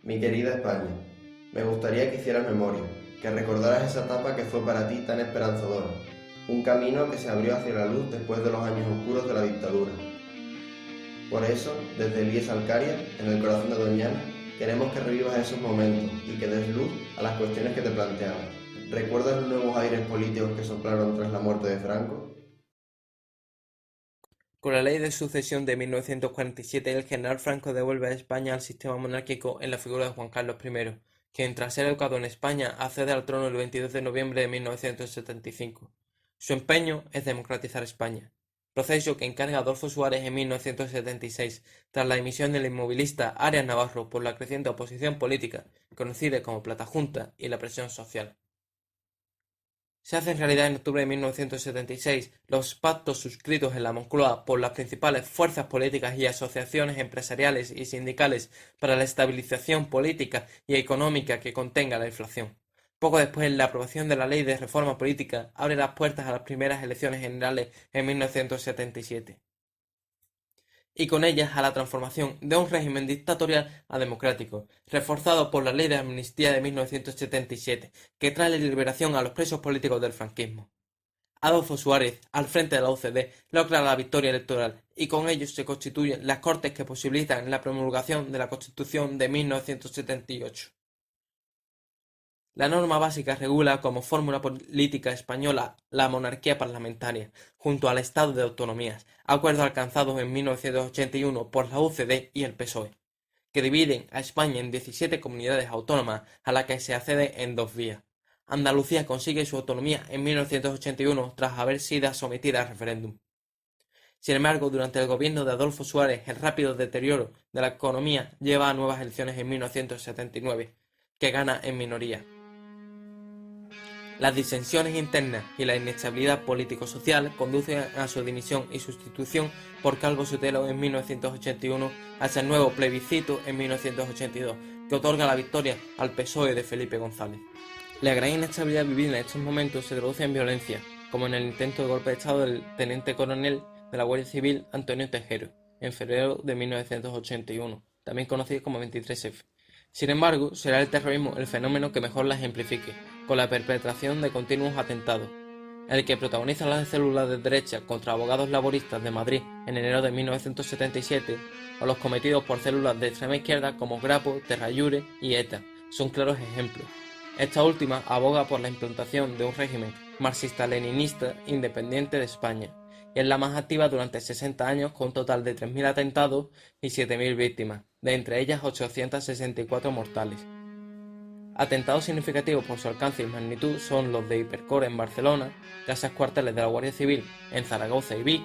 Mi querida España, me gustaría que hicieras memoria, que recordaras esa etapa que fue para ti tan esperanzadora, un camino que se abrió hacia la luz después de los años oscuros de la dictadura. Por eso, desde el IES Alcaria, en el corazón de Doñana, queremos que revivas esos momentos y que des luz a las cuestiones que te planteabas. ¿Recuerdas los nuevos aires políticos que soplaron tras la muerte de Franco? Con la Ley de Sucesión de 1947, el general Franco devuelve a España al sistema monárquico en la figura de Juan Carlos I, quien tras ser educado en España accede al trono el 22 de noviembre de 1975. Su empeño es democratizar España, proceso que encarga Adolfo Suárez en 1976, tras la dimisión del inmovilista Arias Navarro por la creciente oposición política, conocida como Plata Junta, y la presión social. Se hacen realidad en octubre de 1976 los pactos suscritos en la Moncloa por las principales fuerzas políticas y asociaciones empresariales y sindicales para la estabilización política y económica que contenga la inflación. Poco después, la aprobación de la Ley de Reforma Política abre las puertas a las primeras elecciones generales en 1977 y con ellas a la transformación de un régimen dictatorial a democrático, reforzado por la Ley de Amnistía de 1977, que trae la liberación a los presos políticos del franquismo. Adolfo Suárez, al frente de la UCD, logra la victoria electoral y con ello se constituyen las Cortes que posibilitan la promulgación de la Constitución de 1978. La norma básica regula como fórmula política española la monarquía parlamentaria, junto al estado de autonomías, acuerdo alcanzado en 1981 por la UCD y el PSOE, que dividen a España en 17 comunidades autónomas a las que se accede en dos vías. Andalucía consigue su autonomía en 1981 tras haber sido sometida a referéndum. Sin embargo, durante el gobierno de Adolfo Suárez, el rápido deterioro de la economía lleva a nuevas elecciones en 1979, que gana en minoría. Las disensiones internas y la inestabilidad político-social conducen a su dimisión y sustitución por Calvo Sotelo en 1981 hasta el nuevo plebiscito en 1982, que otorga la victoria al PSOE de Felipe González. La gran inestabilidad vivida en estos momentos se traduce en violencia, como en el intento de golpe de Estado del teniente coronel de la Guardia Civil Antonio Tejero, en febrero de 1981, también conocido como 23F. Sin embargo, será el terrorismo el fenómeno que mejor la ejemplifique, con la perpetración de continuos atentados, el que protagoniza las células de derecha contra abogados laboristas de Madrid en enero de 1977, o los cometidos por células de extrema izquierda como Grapo, Terra Iure y ETA, son claros ejemplos. Esta última aboga por la implantación de un régimen marxista-leninista independiente de España, y es la más activa durante 60 años con un total de 3.000 atentados y 7.000 víctimas, de entre ellas 864 mortales. Atentados significativos por su alcance y magnitud son los de Hipercor en Barcelona, casas cuarteles de la Guardia Civil en Zaragoza y Vic,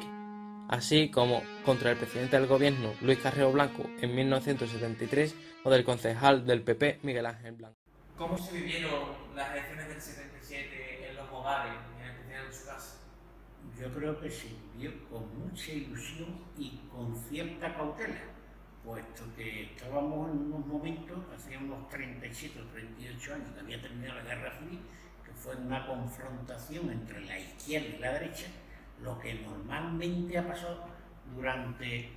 así como contra el presidente del gobierno Luis Carrero Blanco en 1973 o del concejal del PP Miguel Ángel Blanco. ¿Cómo se vivieron las elecciones del 77 en los hogares, en especial en su casa? Yo creo que se vivió con mucha ilusión y con cierta cautela, puesto que estábamos en unos momentos, hacía unos 37 o 38 años que había terminado la Guerra Civil, que fue una confrontación entre la izquierda y la derecha, lo que normalmente ha pasado durante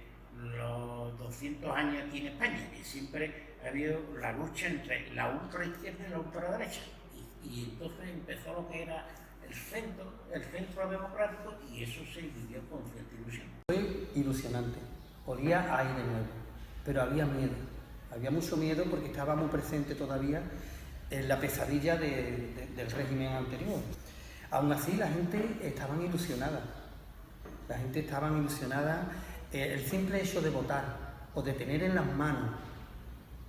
los 200 años aquí en España, que siempre ha habido la lucha entre la ultraizquierda y la ultraderecha, y entonces empezó lo que era el centro democrático, y eso se vivió con cierta ilusión. Fue ilusionante, olía a aire nuevo, pero había miedo, había mucho miedo porque estaba muy presente todavía en la pesadilla del régimen anterior. Aún así la gente estaba ilusionada, el simple hecho de votar o de tener en las manos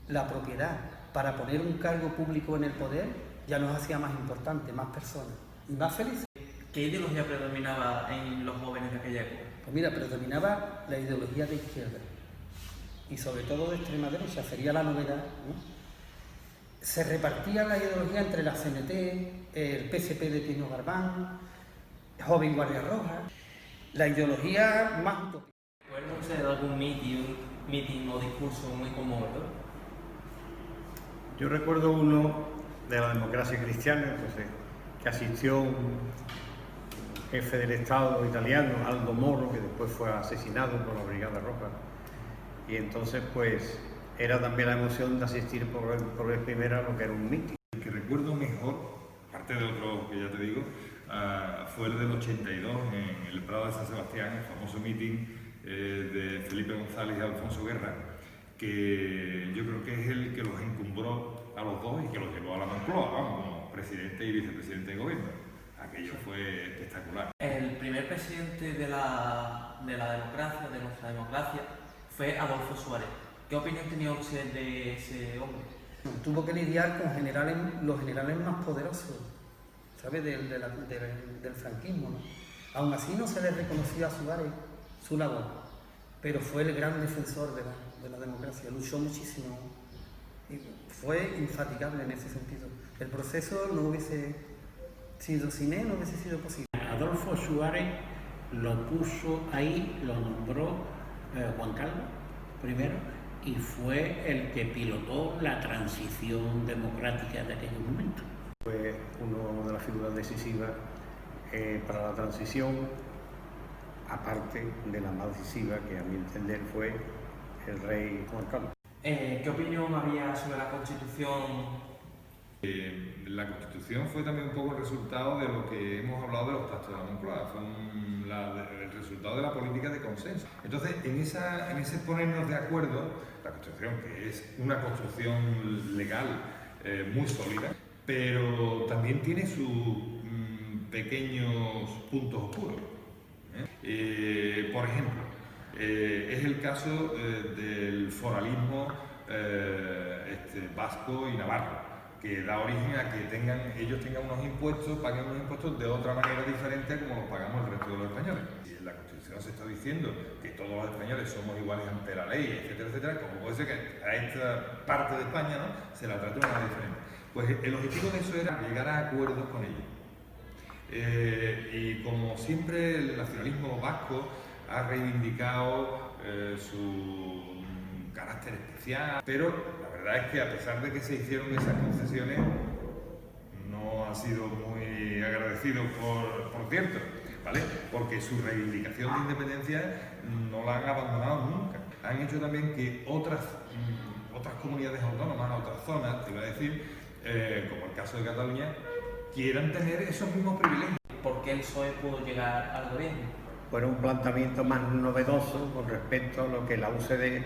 la propiedad para poner un cargo público en el poder ya nos hacía más importantes, más personas y más felices. ¿Qué ideología predominaba en los jóvenes de aquella época? Pues mira, predominaba la ideología de izquierda y sobre todo de extrema derecha, sería la novedad, ¿no? Se repartía la ideología entre la CNT, el PSP de Tino Garbán, Joven Guardia Roja, la ideología más utópica. ¿Recuerda usted algún mitin o discurso muy conmovedor? Yo recuerdo uno de la democracia cristiana, que asistió un jefe del Estado italiano, Aldo Moro, que después fue asesinado por la Brigada Roja. Y entonces, pues, era también la emoción de asistir por vez primera a lo que era un mitin. El que recuerdo mejor, aparte de otro que ya te digo, fue el del 82 en el Prado de San Sebastián, el famoso mitin de Felipe González y Alfonso Guerra, que yo creo que es el que los encumbró a los dos y que los llevó a la Moncloa, vamos, como presidente y vicepresidente de gobierno. Aquello fue espectacular. El primer presidente de la democracia, de nuestra democracia, fue Adolfo Suárez. ¿Qué opinión tenía usted de ese hombre? Tuvo que lidiar con los generales más poderosos, ¿sabes? Del franquismo, ¿no? Aún así no se le reconoció a Suárez su labor, pero fue el gran defensor de la democracia, luchó muchísimo y fue infatigable en ese sentido. El proceso no hubiese sido sin él, no hubiese sido posible. Adolfo Suárez lo puso ahí, lo nombró Juan Carlos primero, y fue el que pilotó la transición democrática de aquellos momentos. Fue una de las figuras decisivas para la transición, aparte de la más decisiva, que a mi entender fue el rey Juan Carlos. ¿Qué opinión había sobre la Constitución? La Constitución fue también un poco el resultado de lo que hemos hablado de los pactos de la Moncloa, fue el resultado de la política de consenso. Entonces, en ese ponernos de acuerdo, la Constitución, que es una construcción legal muy sólida, pero también tiene sus pequeños puntos oscuros. Por ejemplo, es el caso del foralismo vasco y navarro, que da origen a que ellos tengan unos impuestos, paguen unos impuestos de otra manera diferente a como los pagamos el resto de los españoles. Y en la Constitución se está diciendo que todos los españoles somos iguales ante la ley, etcétera, etcétera, como puede ser que a esta parte de España, ¿no?, se la trate de una manera diferente. Pues el objetivo de eso era llegar a acuerdos con ellos. Y como siempre el nacionalismo vasco ha reivindicado su carácter especial, pero la verdad es que a pesar de que se hicieron esas concesiones, no ha sido muy agradecido por cierto, ¿vale? Porque su reivindicación de independencia no la han abandonado nunca. Han hecho también que otras comunidades autónomas, otras zonas, te iba a decir, como el caso de Cataluña, quieran tener esos mismos privilegios. ¿Por qué el PSOE pudo llegar al gobierno? Fue un planteamiento más novedoso con respecto a lo que la UCD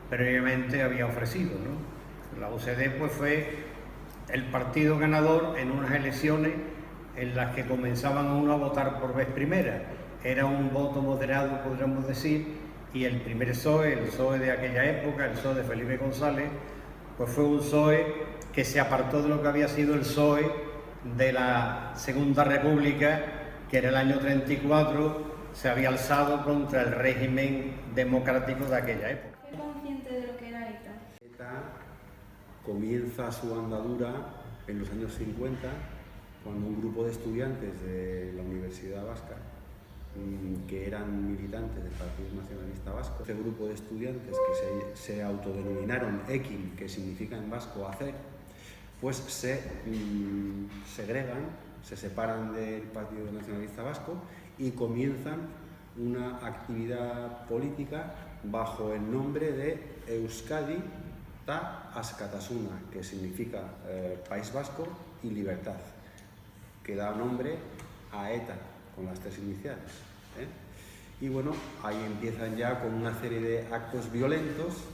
previamente había ofrecido, ¿no? La UCD pues fue el partido ganador en unas elecciones en las que comenzaban uno a votar por vez primera. Era un voto moderado, podríamos decir, y el primer PSOE, el PSOE de aquella época, el PSOE de Felipe González, pues fue un PSOE que se apartó de lo que había sido el PSOE de la Segunda República, que en el año 34 se había alzado contra el régimen democrático de aquella época. ¿Es consciente de lo que era ETA? ETA comienza su andadura en los años 50, cuando un grupo de estudiantes de la Universidad Vasca, que eran militantes del Partido Nacionalista Vasco, este grupo de estudiantes que se autodenominaron EKIN, que significa en vasco hacer, pues se segregan, se separan del Partido Nacionalista Vasco y comienzan una actividad política bajo el nombre de Euskadi ta Askatasuna, que significa País Vasco y Libertad, que da nombre a ETA, con las tres iniciales. Y bueno, ahí empiezan ya con una serie de actos violentos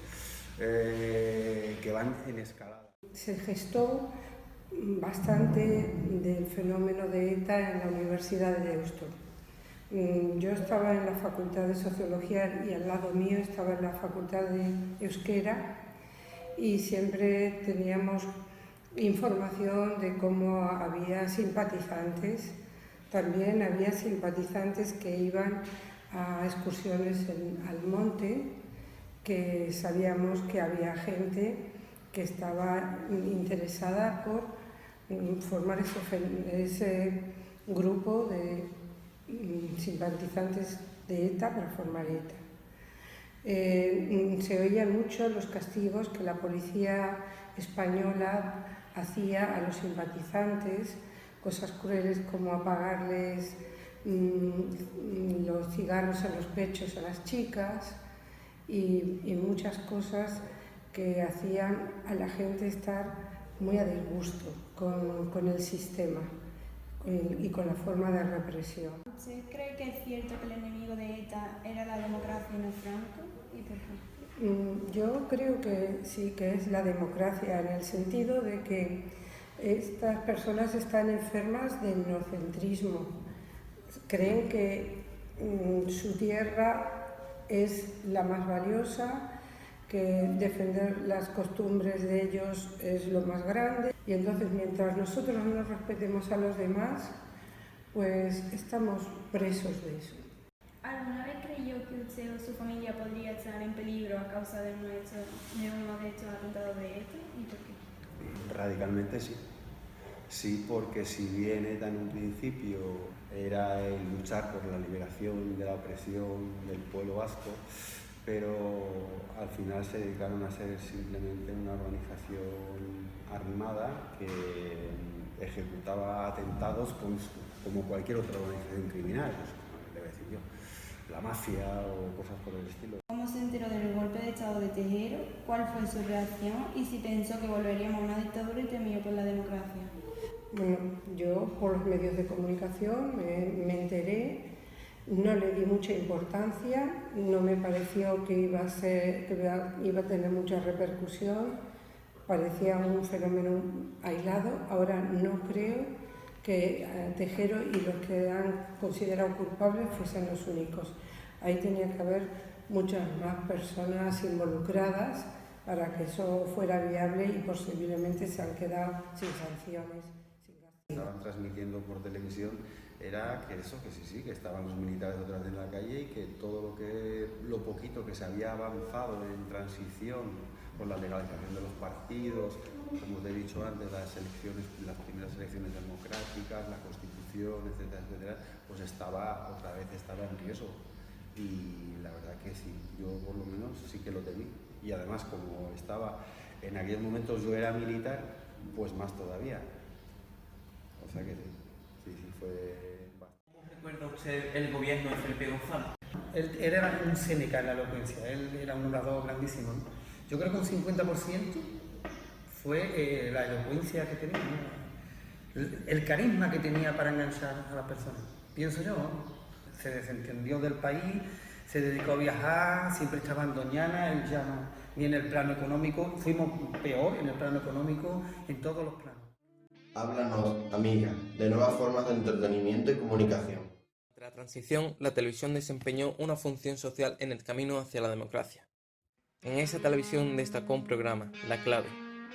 que van en escalada. Se gestó bastante del fenómeno de ETA en la Universidad de Deusto. Yo estaba en la Facultad de Sociología y al lado mío estaba en la Facultad de Euskera y siempre teníamos información de cómo había simpatizantes. También había simpatizantes que iban a excursiones al monte, que sabíamos que había gente que estaba interesada por formar ese grupo de simpatizantes de ETA para formar ETA. Se oían mucho los castigos que la policía española hacía a los simpatizantes, cosas crueles como apagarles los cigarros en los pechos a las chicas y muchas cosas que hacían a la gente estar muy a disgusto con el sistema y con la forma de represión. ¿Usted cree que es cierto que el enemigo de ETA era la democracia y no Franco? ¿Y por qué? Yo creo que sí, que es la democracia, en el sentido de que estas personas están enfermas de etnocentrismo. Creen que su tierra es la más valiosa, que defender las costumbres de ellos es lo más grande, y entonces mientras nosotros no respetemos a los demás, pues estamos presos de eso. ¿Alguna vez creyó que usted o su familia podría estar en peligro a causa de uno de estos atentados de ETA? ¿Y por qué? Radicalmente sí. Sí, porque si bien ETA en un principio era el luchar por la liberación de la opresión del pueblo vasco, pero al final se dedicaron a ser simplemente una organización armada que ejecutaba atentados como cualquier otra organización criminal, debe decir yo, la mafia o cosas por el estilo. ¿Cómo se enteró del golpe de Estado de Tejero? ¿Cuál fue su reacción? ¿Y si pensó que volveríamos a una dictadura y temió por la democracia? Bueno, yo por los medios de comunicación me enteré, no le di mucha importancia, no me pareció que iba a tener mucha repercusión, parecía un fenómeno aislado. Ahora no creo que Tejero y los que han considerado culpables fuesen los únicos. Ahí tenía que haber muchas más personas involucradas para que eso fuera viable, y posiblemente se han quedado sin sanciones. Estaban transmitiendo por televisión era que eso, que sí, que estaban los militares detrás de la calle, y que todo lo poquito que se había avanzado en transición por la legalización de los partidos, como te he dicho antes, las primeras elecciones democráticas, la Constitución, etcétera, etcétera, pues otra vez estaba en riesgo. Y la verdad que sí, yo por lo menos sí que lo temí. Y además, como en aquellos momentos yo era militar, pues más todavía. O sea que sí, fue bastante. ¿Cómo recuerda usted el gobierno de Felipe González? Él era un Séneca en la elocuencia, él era un orador grandísimo, ¿no? Yo creo que un 50% fue la elocuencia que tenía, ¿no? El carisma que tenía para enganchar a las personas. Pienso yo, ¿no? Se desentendió del país, se dedicó a viajar, siempre estaba en Doñana, él ya no, ni en el plano económico, fuimos peor en el plano económico, en todos los planos. Háblanos, amiga, de nuevas formas de entretenimiento y comunicación. Tras la transición, la televisión desempeñó una función social en el camino hacia la democracia. En esa televisión destacó un programa, La Clave,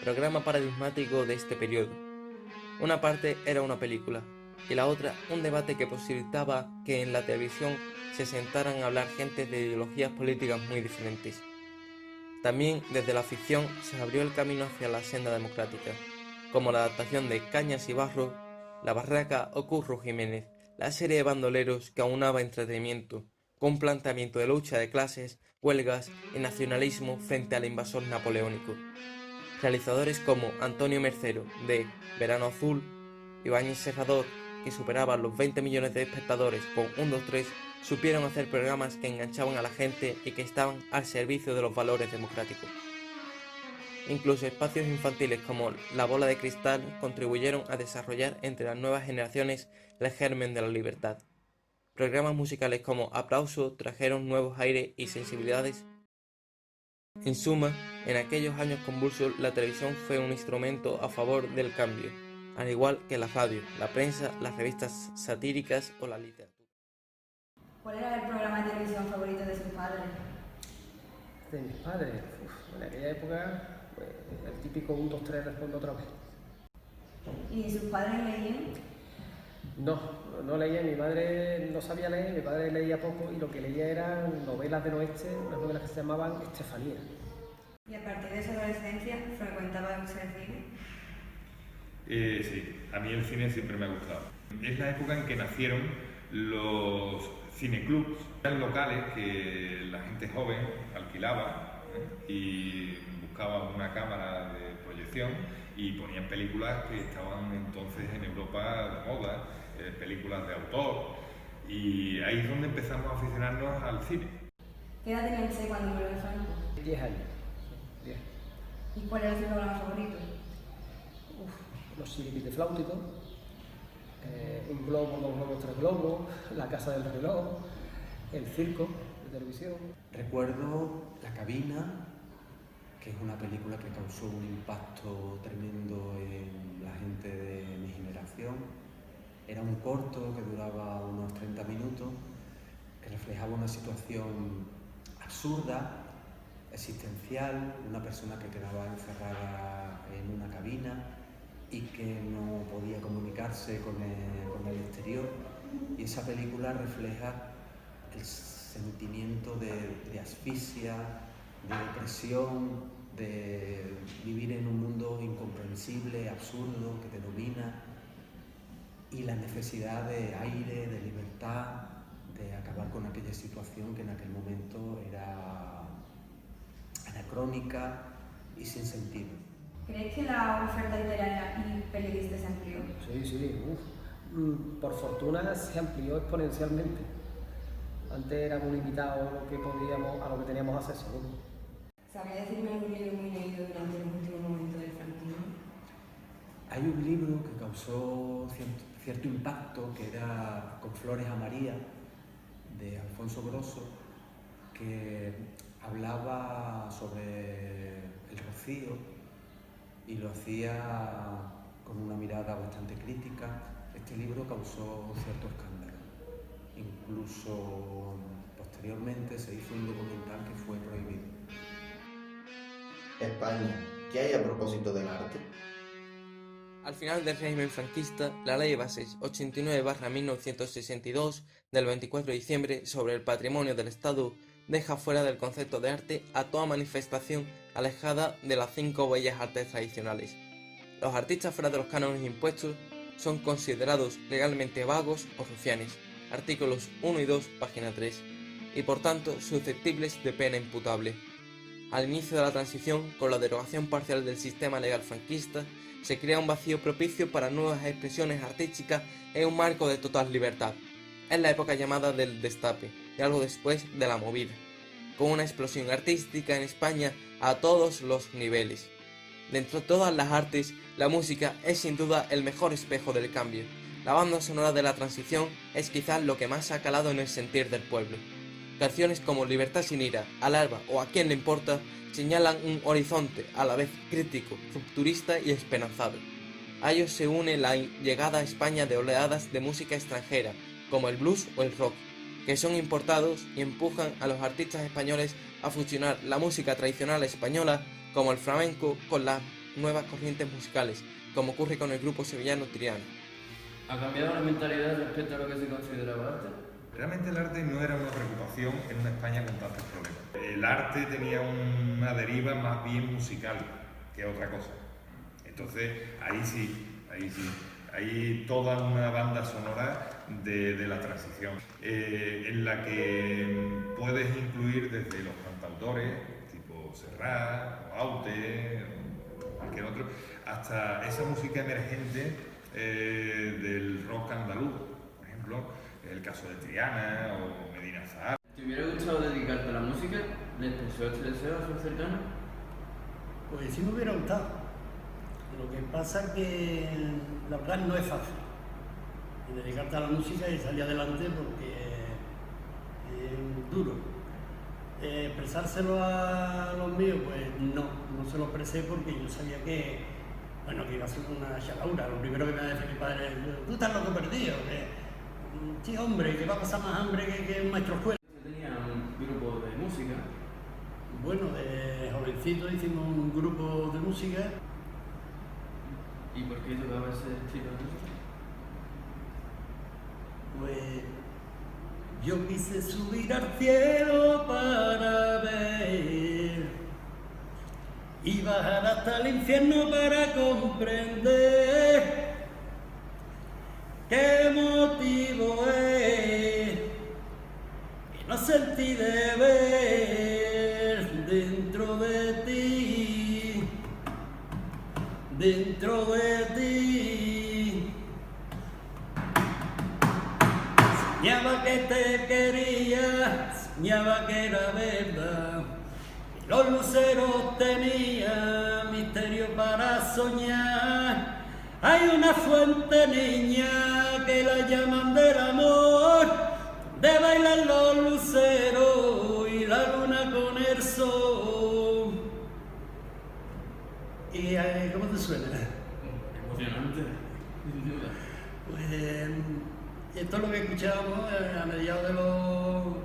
programa paradigmático de este periodo. Una parte era una película, y la otra un debate que posibilitaba que en la televisión se sentaran a hablar gente de ideologías políticas muy diferentes. También desde la ficción se abrió el camino hacia la senda democrática, como la adaptación de Cañas y Barro, La Barraca o Curro Jiménez, la serie de bandoleros que aunaba entretenimiento con un planteamiento de lucha de clases, huelgas y nacionalismo frente al invasor napoleónico. Realizadores como Antonio Mercero, de Verano Azul, Ibáñez Serrador, que superaban los 20 millones de espectadores con 1, 2, 3, supieron hacer programas que enganchaban a la gente y que estaban al servicio de los valores democráticos. Incluso espacios infantiles como La Bola de Cristal contribuyeron a desarrollar entre las nuevas generaciones el germen de la libertad. Programas musicales como Aplauso trajeron nuevos aires y sensibilidades. En suma, en aquellos años convulsos la televisión fue un instrumento a favor del cambio, al igual que la radio, la prensa, las revistas satíricas o la literatura. ¿Cuál era el programa de televisión favorito de sus padres? De mis padres, en aquella época, pues, el típico 1, 2, 3, respondo otra vez. ¿Y sus padres leían? No leía, mi madre no sabía leer, mi padre leía poco, y lo que leía eran novelas del oeste, unas novelas que se llamaban Estefanía. ¿Y a partir de su adolescencia frecuentaba el cine? Sí, a mí el cine siempre me ha gustado. Es la época en que nacieron los cineclubs, eran locales que la gente joven alquilaba y buscaba una cámara de proyección y ponían películas que estaban entonces en Europa de moda, películas de autor, y ahí es donde empezamos a aficionarnos al cine. ¿Qué edad tenía usted cuando murió Franco? 10 años. 10. ¿Y cuál era su programa favorito? Los chiripites flauticos, un globo, 2 globos, 3 globos, la casa del reloj, el circo de televisión. Recuerdo La cabina, que es una película que causó un impacto tremendo en la gente de mi generación. Era un corto que duraba unos 30 minutos, que reflejaba una situación absurda, existencial, una persona que quedaba encerrada en una cabina y que no podía comunicarse con el exterior. Y esa película refleja el sentimiento de asfixia, de opresión, de vivir en un mundo incomprensible, absurdo, que te domina, y la necesidad de aire, de libertad, de acabar con aquella situación que en aquel momento era anacrónica y sin sentido. ¿Crees que la oferta literaria y periodista se amplió? Sí, por fortuna se amplió exponencialmente. Antes éramos limitados a lo que teníamos acceso. ¿Sabría decirme algún libro muy leído durante los últimos momentos del franquismo? Hay un libro que causó cierto impacto, que era Con flores a María, de Alfonso Grosso, que hablaba sobre el rocío y lo hacía con una mirada bastante crítica. Este libro causó cierto escándalo. Incluso posteriormente se hizo un documental que fue prohibido. España, ¿qué hay a propósito del arte? Al final del régimen franquista, la Ley de Bases 89/1962 del 24 de diciembre sobre el patrimonio del Estado deja fuera del concepto de arte a toda manifestación alejada de las 5 bellas artes tradicionales. Los artistas fuera de los cánones impuestos son considerados legalmente vagos o rufianes, artículos 1 y 2, página 3, y por tanto susceptibles de pena imputable. Al inicio de la transición, con la derogación parcial del sistema legal franquista, se crea un vacío propicio para nuevas expresiones artísticas en un marco de total libertad. Es la época llamada del Destape, y algo después de la Movida, con una explosión artística en España a todos los niveles. Dentro de todas las artes, la música es sin duda el mejor espejo del cambio. La banda sonora de la transición es quizás lo que más ha calado en el sentir del pueblo. Canciones como Libertad sin ira, Al alba o A quién le importa señalan un horizonte a la vez crítico, rupturista y esperanzado. A ellos se une la llegada a España de oleadas de música extranjera, como el blues o el rock, que son importados y empujan a los artistas españoles a fusionar la música tradicional española, como el flamenco, con las nuevas corrientes musicales, como ocurre con el grupo sevillano Triana. ¿Ha cambiado la mentalidad respecto a lo que se consideraba arte? Realmente el arte no era una preocupación en una España con tantos problemas. El arte tenía una deriva más bien musical que otra cosa. Entonces, ahí sí, hay toda una banda sonora de la transición, en la que puedes incluir desde los cantautores, tipo Serrat, o Aute, o cualquier otro, hasta esa música emergente del rock andaluz, por ejemplo, el caso de Triana o Medina Zahara. ¿Te hubiera gustado dedicarte a la música? ¿Le expresó este deseo a sus cercanos? Pues sí me hubiera gustado. Lo que pasa es que la verdad no es fácil. Y dedicarte a la música y salir adelante porque es duro. Expresárselo a los míos, pues no se lo expresé porque yo sabía que iba a ser una chalaura. Lo primero que me va a decir mi padre es: tú estás loco perdido. Sí, hombre, que va a pasar más hambre que un maestro escuela. ¿Tenía un grupo de música? Bueno, de jovencito hicimos un grupo de música. ¿Y por qué tocaba ese estilo de música? Pues yo quise subir al cielo para ver y bajar hasta el infierno para comprender qué motivo es que no sentí de ver dentro de ti, dentro de ti. Soñaba que te quería, soñaba que era verdad, y los luceros tenían para soñar. Hay una fuente, niña, que la llaman del amor, de bailar los luceros y la luna con el sol. ¿Y cómo te suena? Emocionante, sin duda. Pues esto es lo que escuchábamos a mediados de los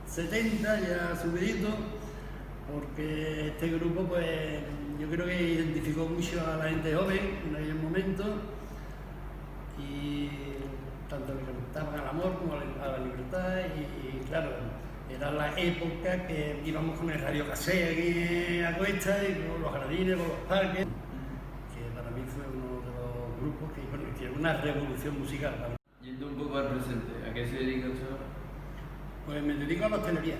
70, ya subidito, porque este grupo, pues yo creo que identificó mucho a la gente joven en aquel momento, y tanto le cantaban al amor como a la libertad, y claro, era la época que íbamos con el radio casé aquí a cuesta y con los jardines, con los parques, que para mí fue uno de los grupos que hicieron una revolución musical. Yendo un poco al presente, ¿a qué se dedica usted ahora? Pues me dedico a la hostelería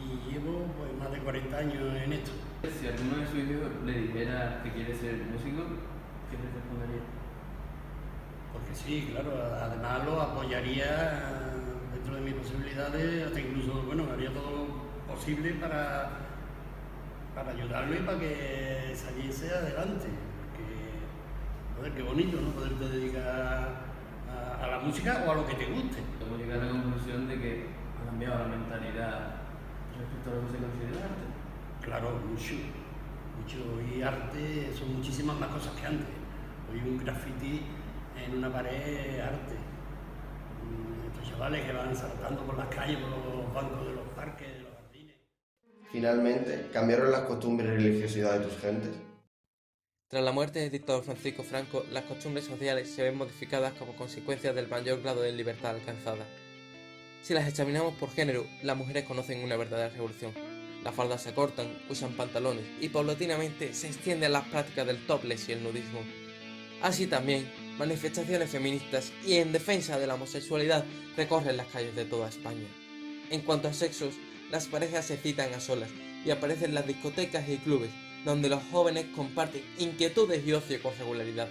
y llevo pues más de 40 años en esto. Si alguno de sus hijos le dijera que quiere ser músico, ¿qué le respondería? Porque sí, claro, además lo apoyaría dentro de mis posibilidades, hasta incluso, bueno, haría todo lo posible para ayudarlo y para que saliese adelante. Porque, joder, qué bonito, ¿no? Poderte dedicar a la música o a lo que te guste. Podemos llegar a la conclusión de que ha cambiado la mentalidad respecto a lo que se considera arte. Claro, mucho. Y arte son muchísimas más cosas que antes. Hoy un graffiti en una pared es arte. Estos chavales que van saltando por las calles, por los bancos de los parques, de los jardines. Finalmente, ¿cambiaron las costumbres y religiosidad de tus gentes? Tras la muerte del dictador Francisco Franco, las costumbres sociales se ven modificadas como consecuencia del mayor grado de libertad alcanzada. Si las examinamos por género, las mujeres conocen una verdadera revolución. Las faldas se cortan, usan pantalones y paulatinamente se extienden las prácticas del topless y el nudismo. Así también, manifestaciones feministas y en defensa de la homosexualidad recorren las calles de toda España. En cuanto a sexos, las parejas se citan a solas y aparecen las discotecas y clubes, donde los jóvenes comparten inquietudes y ocio con regularidad.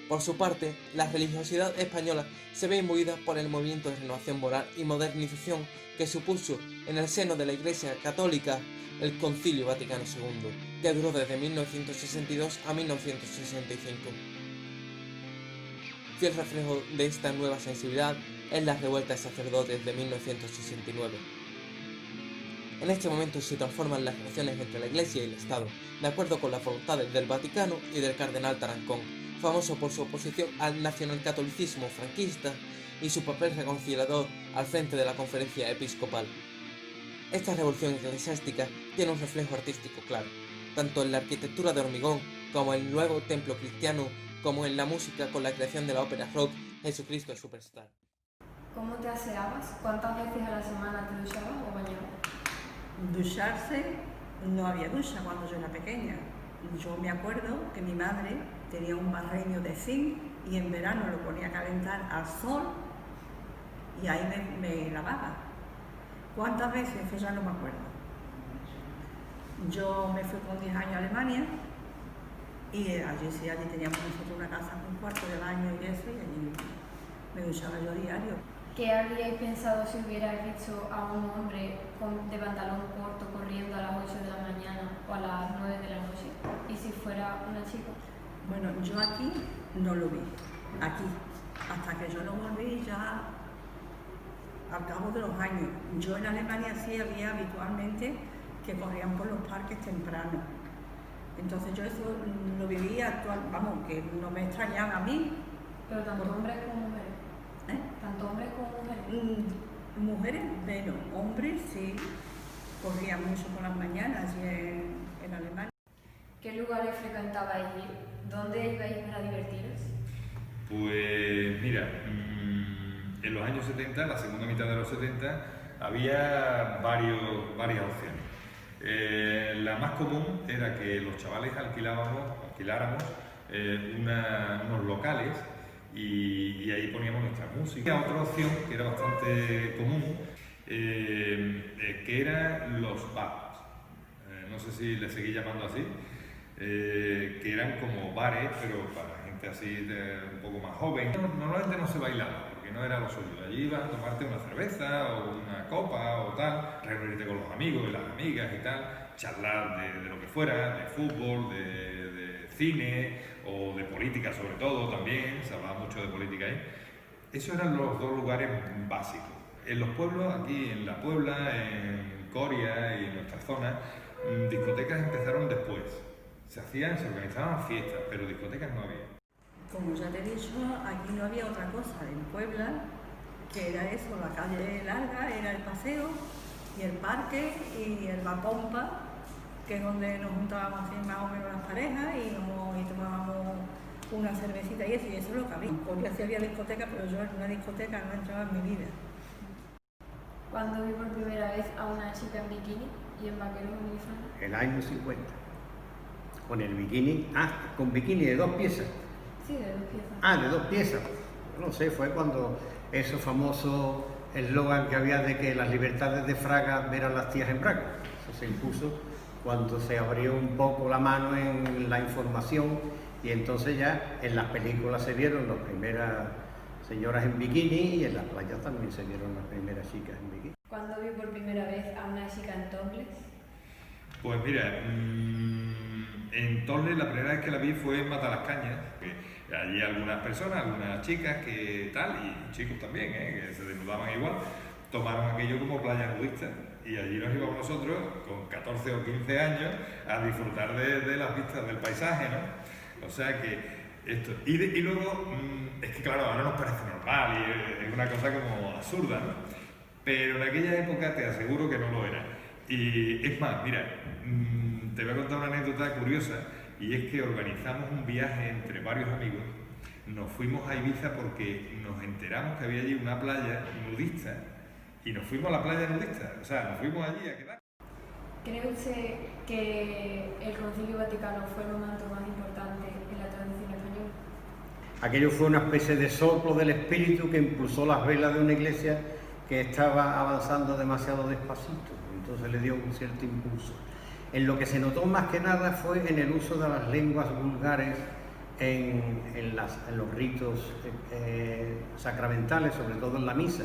Por su parte, la religiosidad española se ve imbuida por el movimiento de renovación moral y modernización que supuso en el seno de la Iglesia Católica el Concilio Vaticano II, que duró desde 1962 a 1965. Fiel reflejo de esta nueva sensibilidad es la revuelta de sacerdotes de 1969. En este momento se transforman las relaciones entre la Iglesia y el Estado, de acuerdo con las voluntades del Vaticano y del cardenal Tarancón, famoso por su oposición al nacionalcatolicismo franquista y su papel reconciliador al frente de la conferencia episcopal. Esta revolución eclesiástica tiene un reflejo artístico claro, tanto en la arquitectura de hormigón como en el nuevo templo cristiano, como en la música con la creación de la ópera rock Jesucristo Superstar. ¿Cómo te aseabas? ¿Cuántas veces a la semana te duchabas o bañabas? Ducharse, no había ducha cuando yo era pequeña. Yo me acuerdo que mi madre tenía un barreño de zinc y en verano lo ponía a calentar al sol y ahí me lavaba. ¿Cuántas veces? Pues ya no me acuerdo. Yo me fui con 10 años a Alemania y allí teníamos nosotros una casa con un cuarto de baño y eso, y allí me duchaba yo diario. ¿Qué habríais pensado si hubierais visto a un hombre de pantalón corto corriendo a las 8 de la mañana o a las 9 de la noche? ¿Y si fuera una chica? Bueno, yo aquí no lo vi, aquí, hasta que yo no volví ya al cabo de los años. Yo en Alemania sí había habitualmente que corrían por los parques temprano. Entonces yo eso lo vivía que no me extrañaba a mí. Pero tanto hombres como mujeres. ¿Tanto hombres como mujeres? Mujeres menos, hombres sí, corrían mucho por las mañanas en Alemania. ¿Qué lugares frecuentabais ir? ¿Dónde ibais para divertiros? Pues mira, en los años 70, la segunda mitad de los 70, había varias opciones. La más común era que los chavales alquiláramos unos locales y ahí poníamos nuestra música. Otra opción que era bastante común, que eran los pubs, no sé si les seguí llamando así, que eran como bares, pero para gente así un poco más joven. Normalmente no se bailaba, porque porque no era lo suyo. Allí ibas a tomarte una cerveza o una copa o tal, reunirte con los amigos y las amigas y tal, charlar de lo que fuera, de fútbol, de cine o de política sobre todo también, se hablaba mucho de política ahí. Esos eran los dos lugares básicos. En los pueblos, aquí en La Puebla, en Coria y en nuestra zona, discotecas empezaron después. Se organizaban fiestas, pero discotecas no había. Como ya te he dicho, aquí no había otra cosa en Puebla, que era eso, la calle larga, era el paseo y el parque y el La Pompa, que es donde nos juntábamos así más o menos las parejas y tomábamos una cervecita y eso es lo que había. En Coria sí había discoteca, pero yo en una discoteca no entraba en mi vida. ¿Cuándo vi por primera vez a una chica en bikini y en vaqueros uniformes? El año 50. Con el bikini, con bikini de 2 piezas. Sí, de 2 piezas. De 2 piezas. No sé, fue cuando ese famoso eslogan que había de que las libertades de Fraga eran las tías en Braga. Eso se impuso cuando se abrió un poco la mano en la información y entonces ya en las películas se vieron las primeras señoras en bikini y en las playas también se vieron las primeras chicas en bikini. ¿Cuándo vi por primera vez a una chica en topless? Pues mira, en Torles la primera vez que la vi fue en Matalascañas. Allí algunas personas, algunas chicas que tal, y chicos también, que se desnudaban igual, tomaron aquello como playa nudista. Y allí nos íbamos nosotros, con 14 o 15 años, a disfrutar de las vistas del paisaje, ¿no? O sea que esto. Y luego, es que claro, ahora nos parece normal y es una cosa como absurda, ¿no? Pero en aquella época te aseguro que no lo era. Y es más, mira, te voy a contar una anécdota curiosa, y es que organizamos un viaje entre varios amigos, nos fuimos a Ibiza porque nos enteramos que había allí una playa nudista, y nos fuimos a la playa nudista, o sea, nos fuimos allí a quedar. ¿Cree usted que el Concilio Vaticano fue el momento más importante en la tradición española? Aquello fue una especie de soplo del espíritu que impulsó las velas de una iglesia que estaba avanzando demasiado despacito, entonces le dio un cierto impulso. En lo que se notó más que nada fue en el uso de las lenguas vulgares en los ritos sacramentales, sobre todo en la misa.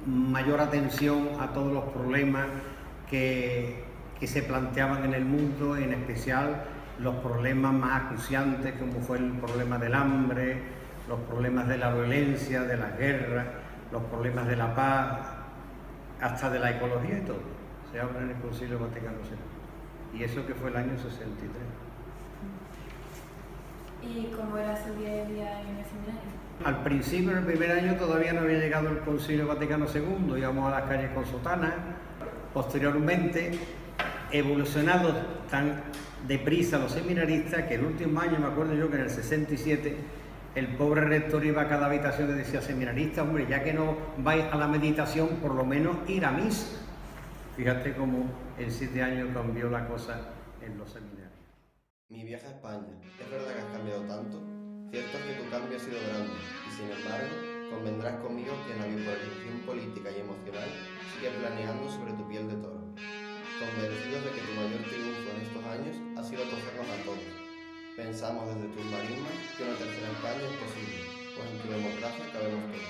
Mayor atención a todos los problemas que se planteaban en el mundo, en especial los problemas más acuciantes, como fue el problema del hambre, los problemas de la violencia, de las guerras, los problemas de la paz, hasta de la ecología y todo. Se habla en el Concilio Vaticano II. Y eso que fue el año 63. ¿Y cómo era su día a día en el seminario? Al principio, en el primer año, todavía no había llegado el Concilio Vaticano II, íbamos a las calles con sotanas. Posteriormente, evolucionados tan deprisa los seminaristas que el último año, me acuerdo yo que en el 67, el pobre rector iba a cada habitación y decía: seminarista, hombre, ya que no vais a la meditación, por lo menos ir a misa. Fíjate cómo en 7 años cambió la cosa en los seminarios. Mi viaje a España, ¿es verdad que has cambiado tanto? Cierto es que tu cambio ha sido grande, y sin embargo, convendrás conmigo que en la bipolarización política y emocional sigue planeando sobre tu piel de toro. Convencidos de que tu mayor triunfo en estos años ha sido acogernos a todos. Pensamos desde tus marismas que una tercera España es posible, pues en tu democracia cabemos todos.